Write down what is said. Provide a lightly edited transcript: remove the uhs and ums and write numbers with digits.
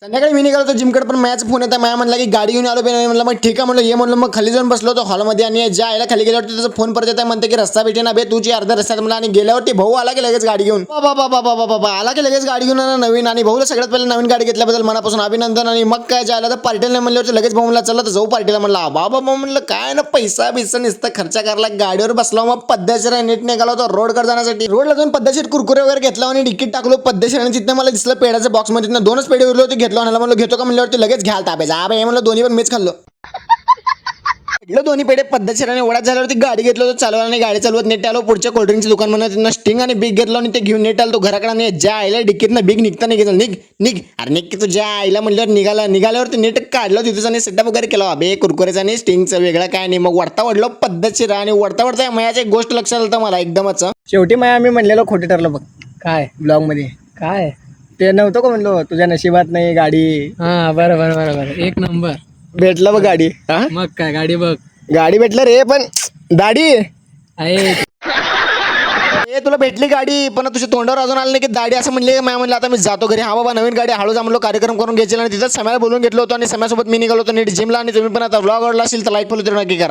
संध्याकाळी मी निघालो होतो जिमकडे, पण माझ्याचा फोन येता. माया म्हणला की गाडी घेऊन आलो. म्हणलं मग ठीक आहे म्हणलं ये म्हणलं. मग खाली जाऊन बसलो होतो हॉलमध्ये आणि ज्या आयला खाली गेल्यावरती त्याचा फोन परत येत आहे. म्हणते की रस्ता भेटे ना बे तुझी अर्ध्या रस्त्यात म्हणलं. आणि गेल्यावरती भाऊ आला की लगेच गाडी घेऊन बाबा आला की लगेच गाडी घेऊन नवीन. आणि भाऊला सगळ्यात पहिले नवीन गाडी घेतल्याबद्दल मनापासून अभिनंदन. आणि मग काय जायला तर पार्टीला म्हणल्यावर लगेच भाऊ म्हणला चला तर जाऊ पार्टीला. म्हणला बाबा म्हणलं काय ना पैसा बिसा नुसतं खर्च करायला. गाडीवर बसलो मग पद्धतशीर नीट निघाला होतो रोडकडे जाण्यासाठी. रोडला जाऊन पद्धतशीर कुरकुरे वगैरे घेतला आणि तिकीट टाकलो पद्धतशीर. आणि तिथं मला दिसलं पेड्याच्या बॉक्स मध्ये दोनच पेढे उरले होते. घेतलो आणि म्हणलं घेतो का म्हणल्यावरती लगेच घ्याल ताब्याचा हे म्हणलं दोन्ही पण मीच खाल्लो. दोन्ही पेढे पद्धतशीर ओढ्यात झाल्यावरती गाडी घेतलो होतो चालवायला. आणि गाडी चालवत नेट आलो पुढच्या कोल्ड्रिंकचं दुकान म्हणून स्टिंग आणि बिग घेतलो आणि ते घेऊन नेट आलो घराकडे. आणि ज्या आईला डिक्कीतनं बिग निघता निघेल निघ अरे निघ की तुझ्या आईला म्हणल्यावर निघाल्यावरती नेट काढलं तिथं आणि सेटअप वगैरे केला अबे कुरकुरेचा आणि स्टिंगचं वेगळं काय नाही. मग वडता वडलो पद्धतशीर. आणि वडता मयाची एक गोष्ट लक्षात आलं मला एकदमच. शेवटी माया आम्ही म्हणलेलो खोटे ठरलं बघ. काय ब्लॉग मध्ये काय ते नव्हतं का म्हणलो तुझ्या नशिबात नाही गाडी. हा बरं एक नंबर. भेटलं बघ गाडी. हा मग काय गाडी बघ. गाडी भेटलं रे पण दाढी आहे तुला भेटली गाडी पण तुझ्या तोंडावर अजून आलं नाही की दाढी असं म्हणले. म्हणलं आता मी जातो घरी. हा बाबा नवीन गाडी हळू जमलो कार्यक्रम करून घ्यायचे. आणि तिथं समयाला बोलून घेतलो होतो आणि समयासोबत मी निघालो होतो नीट जिमला. आणि तुम्ही पण आता व्लॉग आवडला असेल तर लाईक फॉलो नक्की करा.